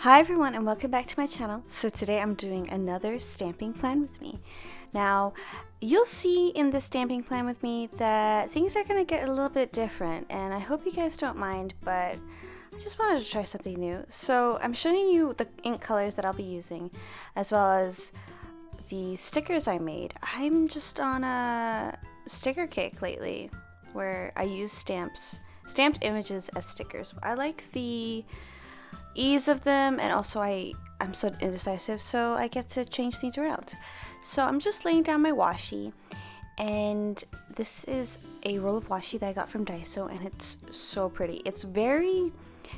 Hi everyone and welcome back to my channel. So today I'm doing another stamping plan with me. Now you'll see in this stamping plan with me that things are going to get a little bit different, and I hope you guys don't mind, but I just wanted to try something new. So I'm showing you the ink colors that I'll be using as well as the stickers I made. I'm just on a sticker kick lately where I use stamped images as stickers. I like the ease of them, and also I'm so indecisive, so I get to change things around. So I'm just laying down my washi, and this is a roll of washi that I got from Daiso, and it's so pretty. It's very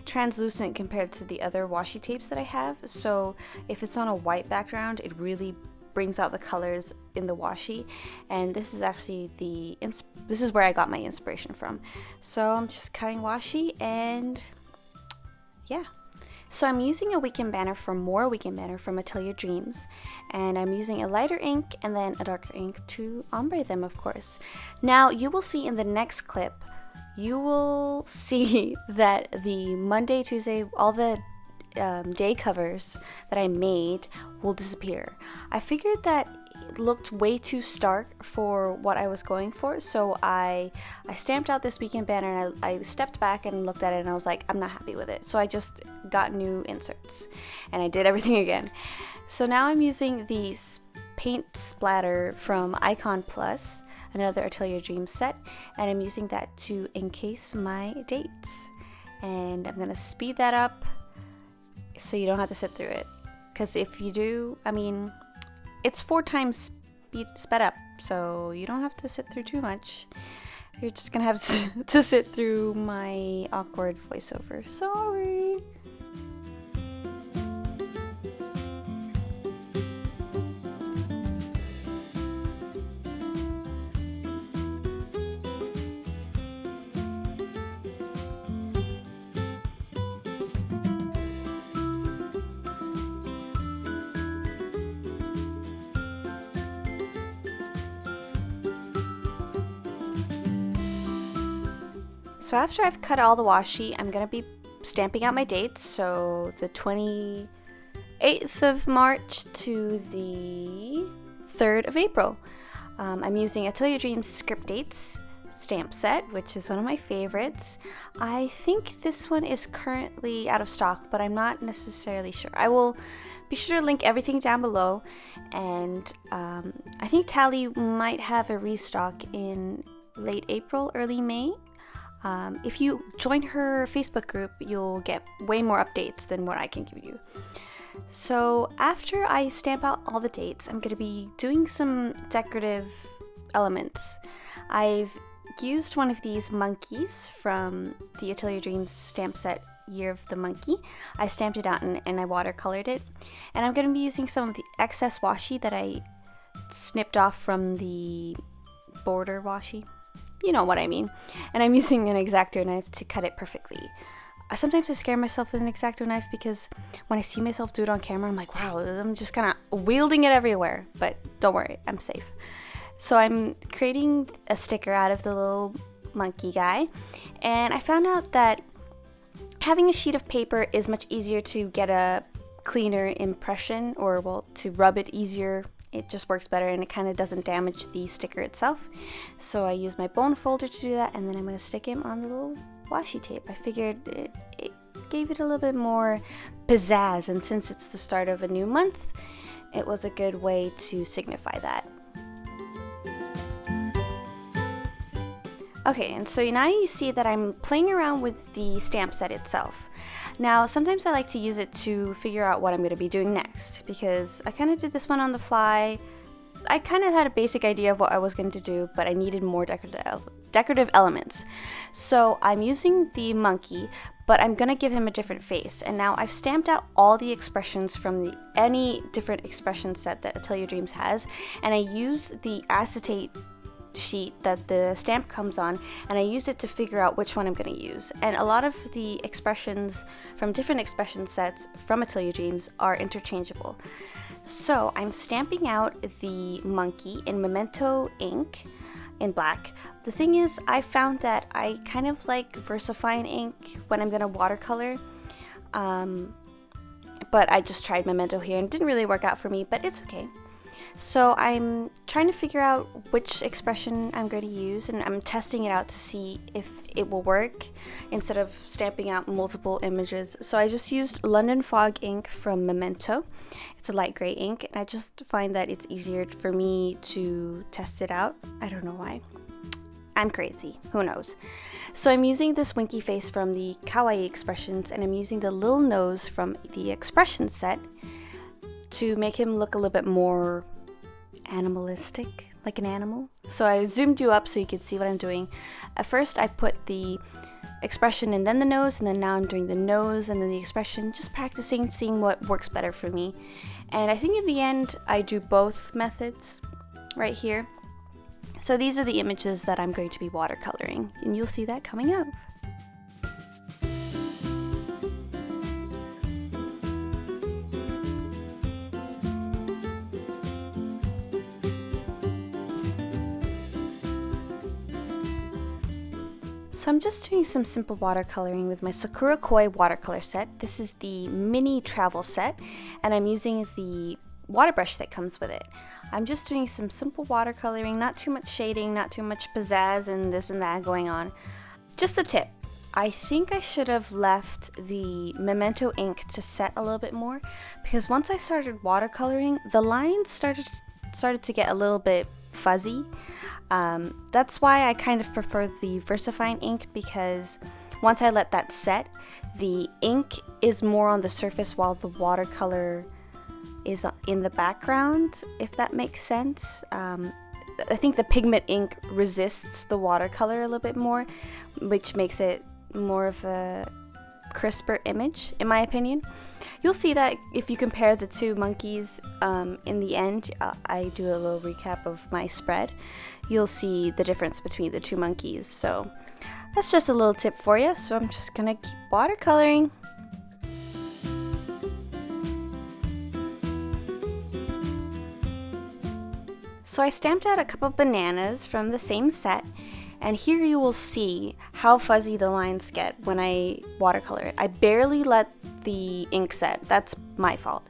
translucent compared to the other washi tapes that I have, so if it's on a white background it really brings out the colors in the washi, and this is actually this is where I got my inspiration from. So I'm just cutting washi, and yeah. So I'm using a weekend banner from Atelier Dreams, and I'm using a lighter ink and then a darker ink to ombre them, of course. Now you will see in the next clip, you will see that the Monday, Tuesday, all the day covers that I made will disappear. I figured that it looked way too stark for what I was going for, so I stamped out this weekend banner, and I stepped back and looked at it, and I was like, I'm not happy with it. So I just got new inserts and I did everything again. So now I'm using the paint splatter from Icon Plus, another Atelier Dreams set, and I'm using that to encase my dates. And I'm gonna speed that up so you don't have to sit through it, because if you do, I mean, it's 4 times sped up, so you don't have to sit through too much. You're just gonna have to sit through my awkward voiceover. Sorry. So after I've cut all the washi, I'm going to be stamping out my dates. So the 28th of March to the 3rd of April. I'm using Atelier Dreams Script Dates stamp set, which is one of my favorites. I think this one is currently out of stock, but I'm not necessarily sure. I will be sure to link everything down below, and I think Tally might have a restock in late April, early May. If you join her Facebook group, you'll get way more updates than what I can give you. So after I stamp out all the dates, I'm going to be doing some decorative elements. I've used one of these monkeys from the Atelier Dreams stamp set, Year of the Monkey. I stamped it out and I watercolored it. And I'm going to be using some of the excess washi that I snipped off from the border washi. You know what I mean. And I'm using an X-Acto knife to cut it perfectly. Sometimes I scare myself with an X-Acto knife because when I see myself do it on camera, I'm like, wow, I'm just kind of wielding it everywhere. But don't worry, I'm safe. So I'm creating a sticker out of the little monkey guy. And I found out that having a sheet of paper is much easier to get a cleaner impression, or, well, to rub it easier. It just works better, and it kind of doesn't damage the sticker itself. So I use my bone folder to do that, and then I'm going to stick him on the little washi tape. I figured it gave it a little bit more pizzazz, and since it's the start of a new month, it was a good way to signify that. Okay, and so now you see that I'm playing around with the stamp set itself. Now, sometimes I like to use it to figure out what I'm going to be doing next, because I kind of did this one on the fly. I kind of had a basic idea of what I was going to do, but I needed more decorative elements. So I'm using the monkey, but I'm going to give him a different face. And now I've stamped out all the expressions from any different expression set that Atelier Dreams has, and I use the acetate sheet that the stamp comes on, and I use it to figure out which one I'm going to use. And a lot of the expressions from different expression sets from Atelier Dreams are interchangeable. So I'm stamping out the monkey in Memento ink in black. The thing is, I found that I kind of like VersaFine ink when I'm going to watercolor. but I just tried Memento here and it didn't really work out for me, but it's okay. So I'm trying to figure out which expression I'm going to use, and I'm testing it out to see if it will work instead of stamping out multiple images. So I just used London Fog ink from Memento. It's a light gray ink, and I just find that it's easier for me to test it out. I don't know why. I'm crazy. Who knows? So I'm using this winky face from the KAWAII expressions, and I'm using the little nose from the expression set to make him look a little bit more animalistic, like an animal. So I zoomed you up so you could see what I'm doing. At first I put the expression and then the nose, and then now I'm doing the nose and then the expression, just practicing, seeing what works better for me. And I think in the end I do both methods right here. So these are the images that I'm going to be watercoloring, and you'll see that coming up. So I'm just doing some simple watercoloring with my Sakura watercolor set. This is the mini travel set, and I'm using the water brush that comes with it. I'm just doing some simple watercoloring, not too much shading, not too much pizzazz and this and that going on. Just a tip. I think I should have left the Memento ink to set a little bit more, because once I started watercoloring, the lines started to get a little bit fuzzy. That's why I kind of prefer the VersaFine ink, because once I let that set, the ink is more on the surface while the watercolor is in the background, if that makes sense. I think the pigment ink resists the watercolor a little bit more, which makes it more of a crisper image, in my opinion. You'll see that if you compare the two monkeys in the end. I do a little recap of my spread. You'll see the difference between the two monkeys. So that's just a little tip for you. So I'm just gonna keep watercoloring. So I stamped out a couple of bananas from the same set, and here you will see how fuzzy the lines get when I watercolor it. I barely let the ink set. That's my fault.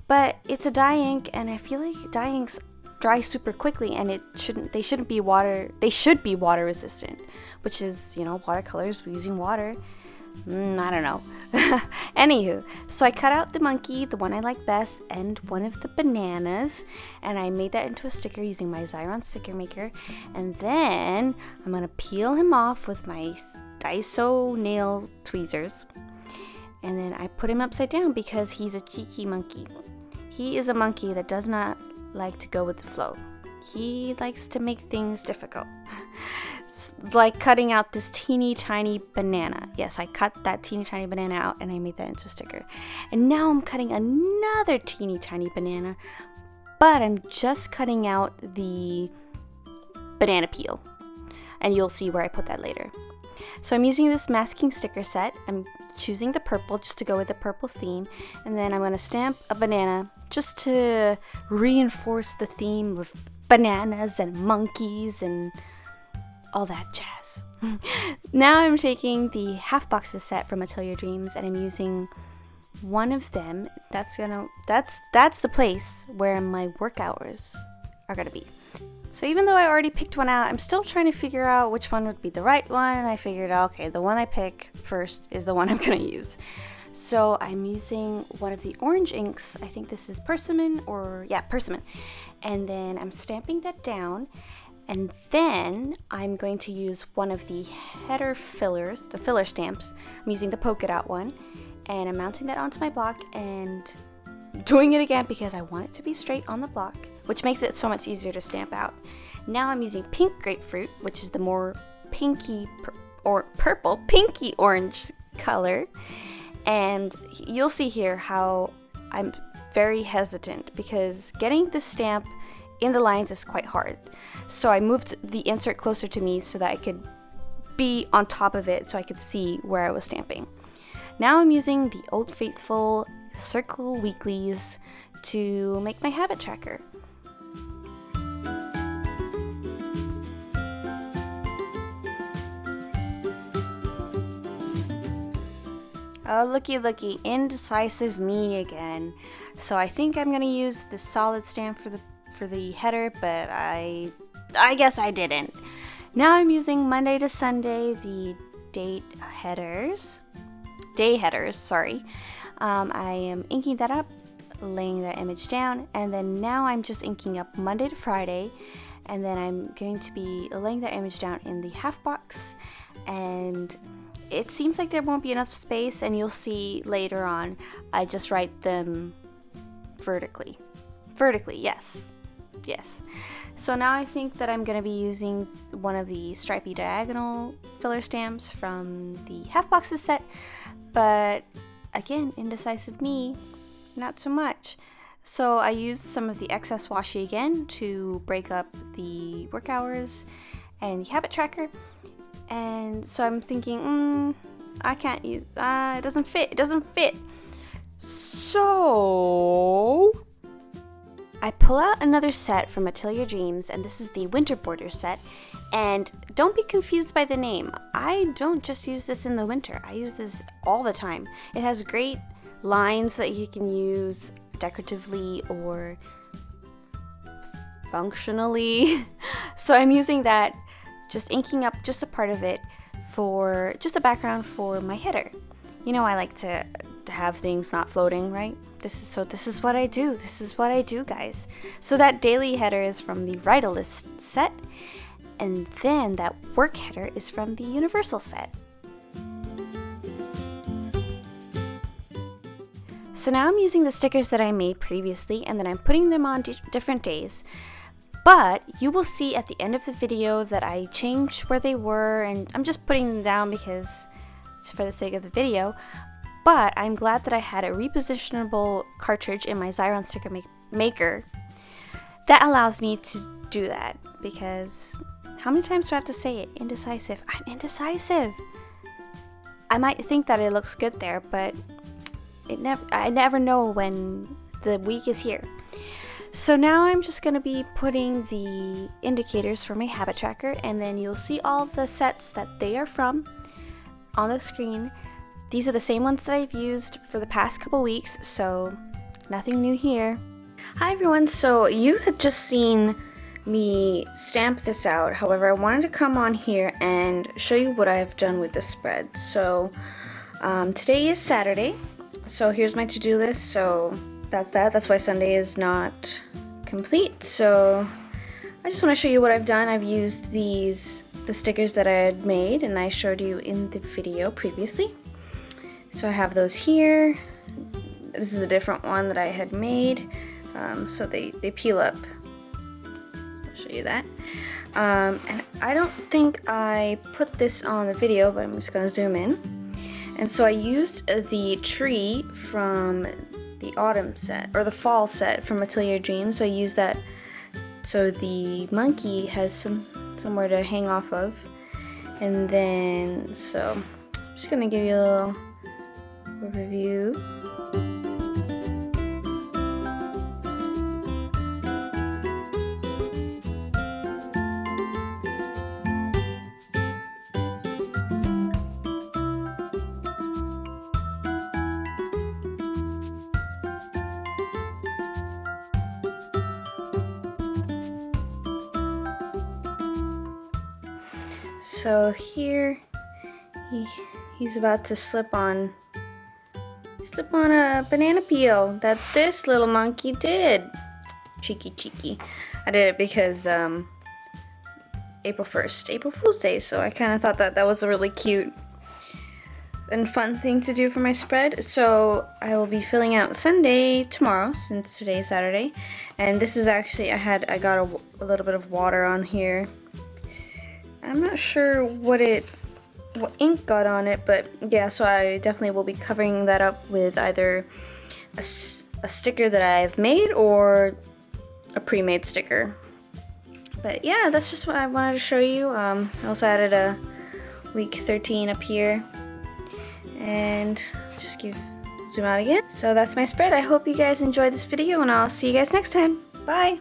But it's a dye ink, and I feel like dye inks dry super quickly, and they should be water resistant, which is, you know, watercolors using water. I don't know. Anywho, so I cut out the monkey, the one I like best, and one of the bananas, and I made that into a sticker using my Xyron sticker maker. And then I'm gonna peel him off with my Daiso nail tweezers, and then I put him upside down because he's a cheeky monkey. He is a monkey that does not like to go with the flow. He likes to make things difficult. Like cutting out this teeny tiny banana. Yes, I cut that teeny tiny banana out and I made that into a sticker. And now I'm cutting another teeny tiny banana, but I'm just cutting out the banana peel. And you'll see where I put that later. So I'm using this masking sticker set. I'm choosing the purple just to go with the purple theme. And then I'm going to stamp a banana just to reinforce the theme of bananas and monkeys and all that jazz. Now I'm taking the half boxes set from Atelier Dreams, and I'm using one of them. That's the place where my work hours are gonna be. So even though I already picked one out, I'm still trying to figure out which one would be the right one. I figured, okay, the one I pick first is the one I'm gonna use. So I'm using one of the orange inks. I think this is Persimmon, Persimmon. And then I'm stamping that down. And then I'm going to use one of the header fillers, the filler stamps. I'm using the polka dot one, and I'm mounting that onto my block and doing it again because I want it to be straight on the block, which makes it so much easier to stamp out. Now I'm using pink grapefruit, which is the more pinky or purple, pinky orange color. And you'll see here how I'm very hesitant because getting the stamp in the lines is quite hard. So I moved the insert closer to me so that I could be on top of it so I could see where I was stamping. Now I'm using the Old Faithful Circle Weeklies to make my habit tracker. Oh, looky, indecisive me again. So I think I'm gonna use the solid stamp for the header, but I guess I didn't. Now I'm using Monday to Sunday, the day headers, sorry. I am inking that up, laying that image down, and then now I'm just inking up Monday to Friday, and then I'm going to be laying that image down in the half box, and it seems like there won't be enough space, and you'll see later on I just write them vertically, yes. So now I think that I'm going to be using one of the stripy diagonal filler stamps from the half boxes set, but again, indecisive me, not so much. So I used some of the excess washi again to break up the work hours and the habit tracker, and so I'm thinking, I can't use, it doesn't fit. So I pull out another set from Atelier Dreams, and this is the winter border set, and don't be confused by the name. I don't just use this in the winter, I use this all the time. It has great lines that you can use decoratively or functionally. So I'm using that, just inking up just a part of it for just a background for my header. You know, I like to have things not floating, right? This is what I do. This is what I do, guys. So that daily header is from the Write-A-List set, and then that work header is from the UNI-VERSAL set. So now I'm using the stickers that I made previously, and then I'm putting them on different days. But you will see at the end of the video that I changed where they were, and I'm just putting them down because for the sake of the video. But I'm glad that I had a repositionable cartridge in my Xyron sticker maker that allows me to do that, because how many times do I have to say it? Indecisive. I'm indecisive. I might think that it looks good there, but I never know when the week is here. So now I'm just going to be putting the indicators for my habit tracker, and then you'll see all the sets that they are from on the screen. These are the same ones that I've used for the past couple weeks, so nothing new here. Hi everyone, so you had just seen me stamp this out. However, I wanted to come on here and show you what I've done with the spread. So today is Saturday, so here's my to-do list. So that's why Sunday is not complete. So I just want to show you what I've done. I've used the stickers that I had made, and I showed you in the video previously. So I have those here. This is a different one that I had made, so they peel up. I'll show you that. And I don't think I put this on the video, but I'm just going to zoom in. And so I used the tree from the autumn set, or the fall set from Atelier Dreams. So I used that so the monkey has somewhere to hang off of. And then, so I'm just going to give you a little overview. So here he's about to slip on a banana peel that this little monkey did. Cheeky. I did it because April 1st, April Fool's Day, so I kind of thought that was a really cute and fun thing to do for my spread. So I will be filling out Sunday tomorrow, since today is Saturday. And this is actually, I got a little bit of water on here. I'm not sure what ink got on it, but yeah, so I definitely will be covering that up with either a sticker that I've made or a pre-made sticker. But yeah, that's just what I wanted to show you. I also added a week 13 up here, and just zoom out again. So that's my spread. I hope you guys enjoyed this video, and I'll see you guys next time. Bye!